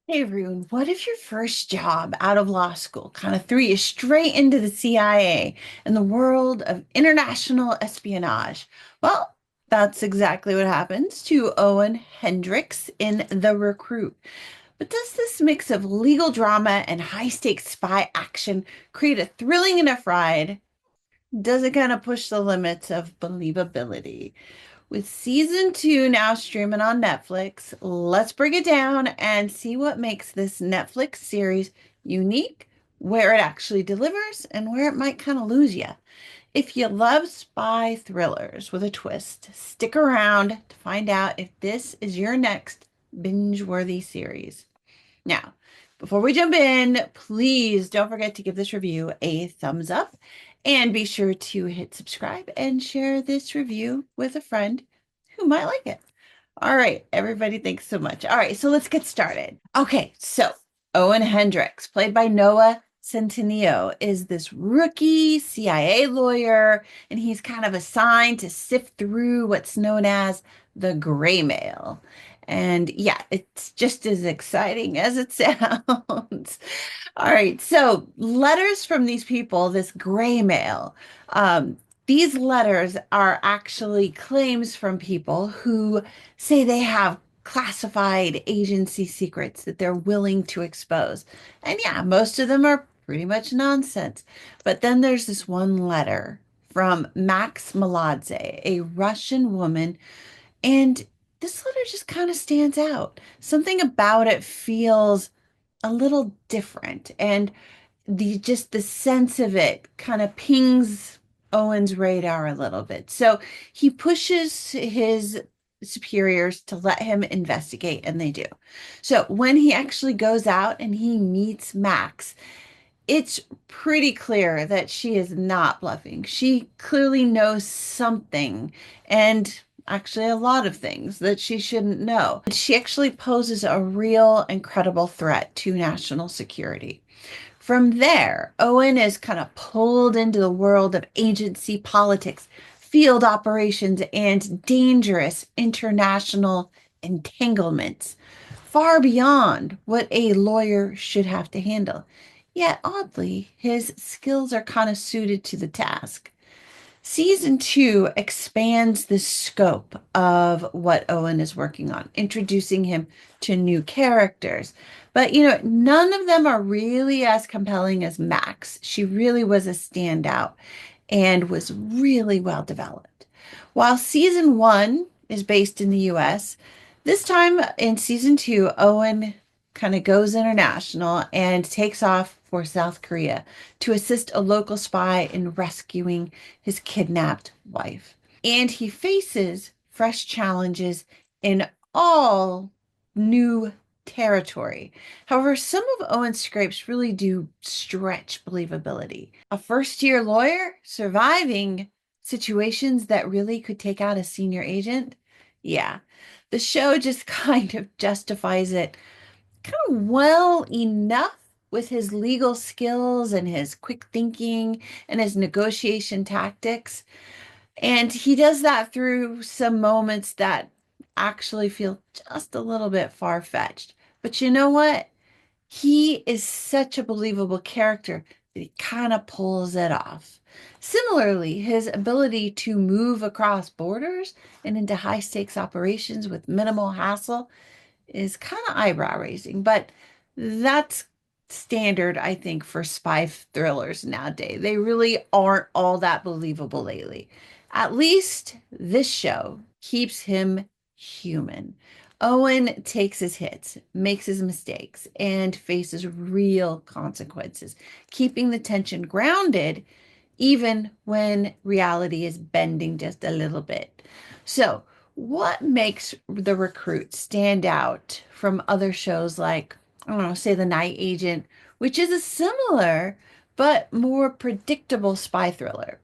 Hey, Bruun, what if your first job out of law school kind of threw you straight into the CIA and the world of international espionage? Well, that's exactly what happens to Owen Hendricks in The Recruit. But does this mix of legal drama and high-stakes spy action create a thrilling enough ride? Does it kind of push the limits of believability? With season two now streaming on Netflix, let's break it down and see what makes this Netflix series unique, where it actually delivers, and where it might kind of lose you. If you love spy thrillers with a twist, stick around to find out if this is your next binge-worthy series. Now, before we jump in, please don't forget to give this review a thumbs up and be sure to hit subscribe and share this review with a friend who might like it. All right, everybody, thanks so much. All right, so let's get started. Okay, so Owen Hendricks, played by Noah Centineo, is this rookie CIA lawyer, and he's kind of assigned to sift through what's known as the gray mail. And yeah, it's just as exciting as it sounds. All right, so letters from these people, this gray mail. These letters are actually claims from people who say they have classified agency secrets that they're willing to expose. And yeah, most of them are pretty much nonsense. But then there's this one letter from Max Meladze, a Russian woman, and this letter just kind of stands out. Something about it feels a little different, and the sense of it kind of pings Owen's radar a little bit. So he pushes his superiors to let him investigate, and they do. So when he actually goes out and he meets Max, it's pretty clear that she is not bluffing. She clearly knows something, and actually a lot of things that she shouldn't know. She actually poses a real and credible threat to national security. From there, Owen is kind of pulled into the world of agency politics, field operations, and dangerous international entanglements, far beyond what a lawyer should have to handle. Yet, oddly, his skills are kind of suited to the task. Season two expands the scope of what Owen is working on, introducing him to new characters. But, none of them are really as compelling as Max. She really was a standout and was really well developed. While season one is based in the US, this time in season two, Owen kind of goes international and takes off for South Korea to assist a local spy in rescuing his kidnapped wife. And he faces fresh challenges in all new territory. However, some of Owen's scrapes really do stretch believability. A first year lawyer surviving situations that really could take out a senior agent. Yeah, the show just kind of justifies it kind of well enough with his legal skills and his quick thinking and his negotiation tactics. And he does that through some moments that actually feel just a little bit far-fetched. But you know what? He is such a believable character that he kind of pulls it off. Similarly, his ability to move across borders and into high stakes operations with minimal hassle is kind of eyebrow raising, but that's standard, I think, for spy thrillers nowadays. They really aren't all that believable lately. At least this show keeps him human. Owen takes his hits, makes his mistakes, and faces real consequences, keeping the tension grounded even when reality is bending just a little bit. So, what makes The Recruit stand out from other shows like, I don't know, say The Night Agent, which is a similar but more predictable spy thriller?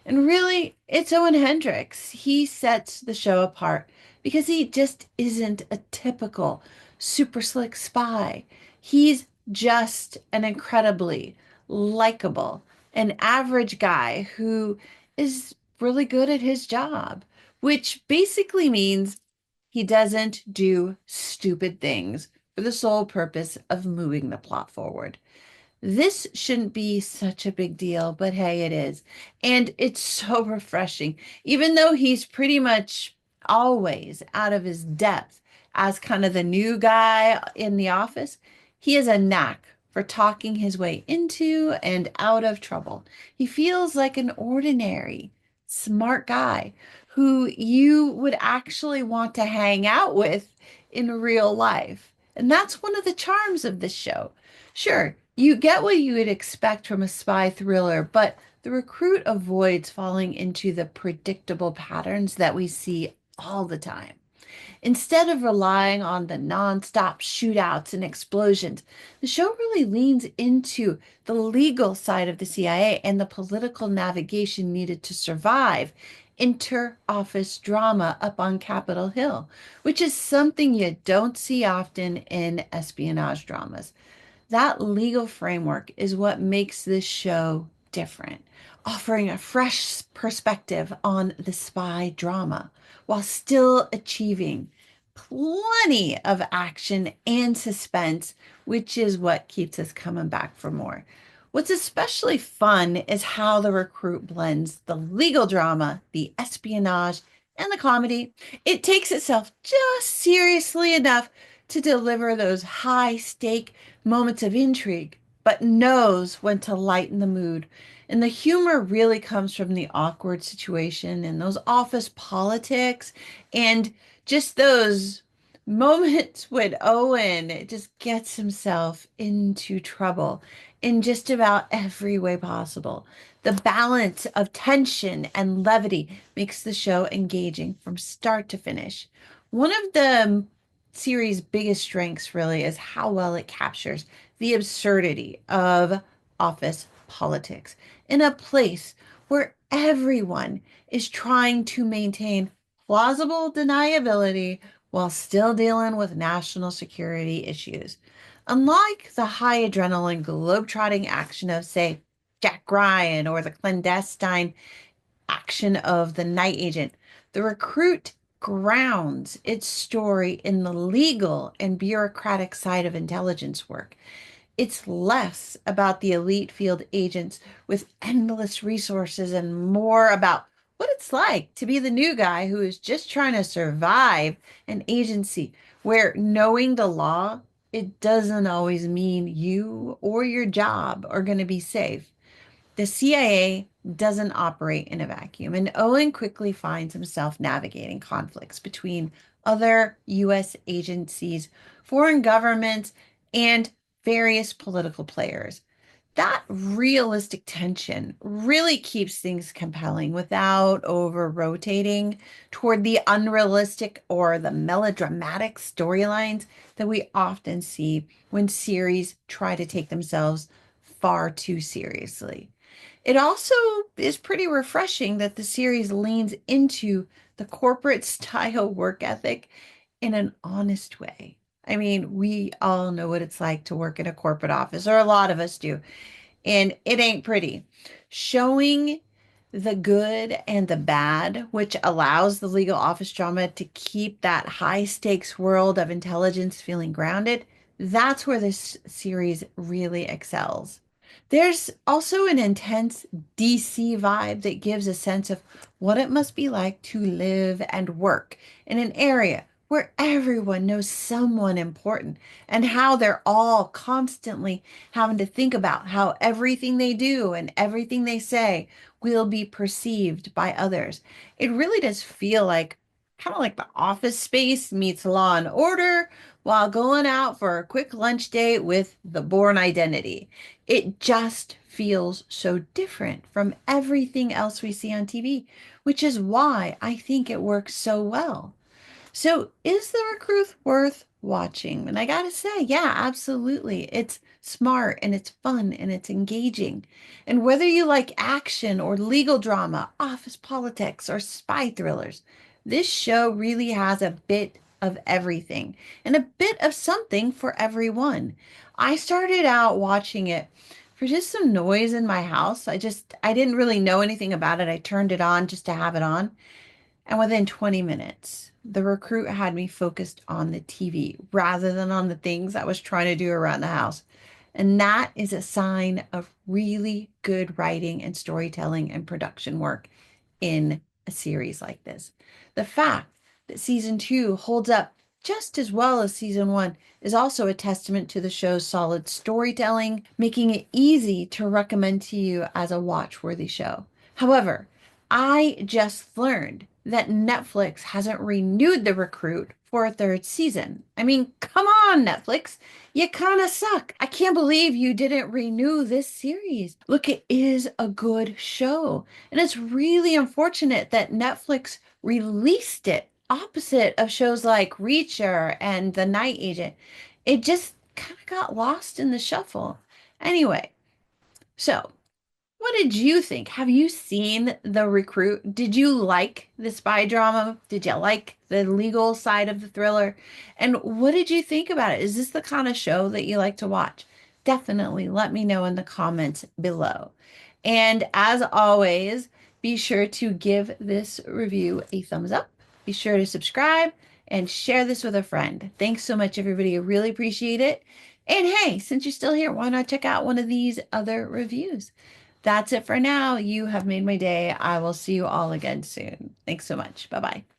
And really, it's Owen Hendricks. He sets the show apart because he just isn't a typical super slick spy. He's just an incredibly likable, an average guy who is really good at his job, which basically means he doesn't do stupid things for the sole purpose of moving the plot forward. This shouldn't be such a big deal, but hey, it is. And it's so refreshing. Even though he's pretty much always out of his depth as kind of the new guy in the office, he has a knack for talking his way into and out of trouble. He feels like an ordinary, smart guy who you would actually want to hang out with in real life. And that's one of the charms of this show. Sure, you get what you would expect from a spy thriller, but the recruit avoids falling into the predictable patterns that we see all the time. Instead of relying on the nonstop shootouts and explosions, the show really leans into the legal side of the CIA and the political navigation needed to survive inter-office drama up on Capitol Hill, which is something you don't see often in espionage dramas. That legal framework is what makes this show different, offering a fresh perspective on the spy drama while still achieving plenty of action and suspense, which is what keeps us coming back for more. What's especially fun is how the recruit blends the legal drama, the espionage, and the comedy. It takes itself just seriously enough to deliver those high stake moments of intrigue, but knows when to lighten the mood. And the humor really comes from the awkward situation and those office politics and just those moments when Owen just gets himself into trouble in just about every way possible. The balance of tension and levity makes the show engaging from start to finish. One of the series' biggest strengths really is how well it captures the absurdity of office politics in a place where everyone is trying to maintain plausible deniability while still dealing with national security issues. Unlike the high adrenaline globetrotting action of, say, Jack Ryan or the clandestine action of the night agent, the recruit grounds its story in the legal and bureaucratic side of intelligence work. It's less about the elite field agents with endless resources and more about what it's like to be the new guy who is just trying to survive an agency where knowing the law, it doesn't always mean you or your job are going to be safe. The CIA doesn't operate in a vacuum, and Owen quickly finds himself navigating conflicts between other U.S. agencies, foreign governments, and various political players. That realistic tension really keeps things compelling without over rotating toward the unrealistic or the melodramatic storylines that we often see when series try to take themselves far too seriously. It also is pretty refreshing that the series leans into the corporate style work ethic in an honest way. I mean, we all know what it's like to work in a corporate office, or a lot of us do, and it ain't pretty. Showing the good and the bad, which allows the legal office drama to keep that high stakes world of intelligence feeling grounded, that's where this series really excels. There's also an intense DC vibe that gives a sense of what it must be like to live and work in an area where everyone knows someone important and how they're all constantly having to think about how everything they do and everything they say will be perceived by others. It really does feel like kind of like the office space meets Law and Order while going out for a quick lunch date with the Bourne Identity. It just feels so different from everything else we see on TV, which is why I think it works so well. So, is the recruit worth watching? And I gotta say, yeah, absolutely. It's smart and it's fun and it's engaging. And whether you like action or legal drama, office politics, or spy thrillers, this show really has a bit of everything and a bit of something for everyone. I started out watching it for just some noise in my house. I didn't really know anything about it. I turned it on just to have it on. And within 20 minutes, The Recruit had me focused on the TV rather than on the things I was trying to do around the house. And that is a sign of really good writing and storytelling and production work in a series like this. The fact that season two holds up just as well as season one is also a testament to the show's solid storytelling, making it easy to recommend to you as a watch-worthy show. However, I just learned that Netflix hasn't renewed The Recruit for a third season. I mean, come on, Netflix. You kind of suck. I can't believe you didn't renew this series. Look, it is a good show. And it's really unfortunate that Netflix released it opposite of shows like Reacher and The Night Agent. It just kind of got lost in the shuffle. Anyway, so what did you think? Have you seen The Recruit? Did you like the spy drama? Did you like the legal side of the thriller? And what did you think about it? Is this the kind of show that you like to watch? Definitely let me know in the comments below. And as always, be sure to give this review a thumbs up. Be sure to subscribe and share this with a friend. Thanks so much, everybody. I really appreciate it. And hey, since you're still here, why not check out one of these other reviews? That's it for now. You have made my day. I will see you all again soon. Thanks so much. Bye bye.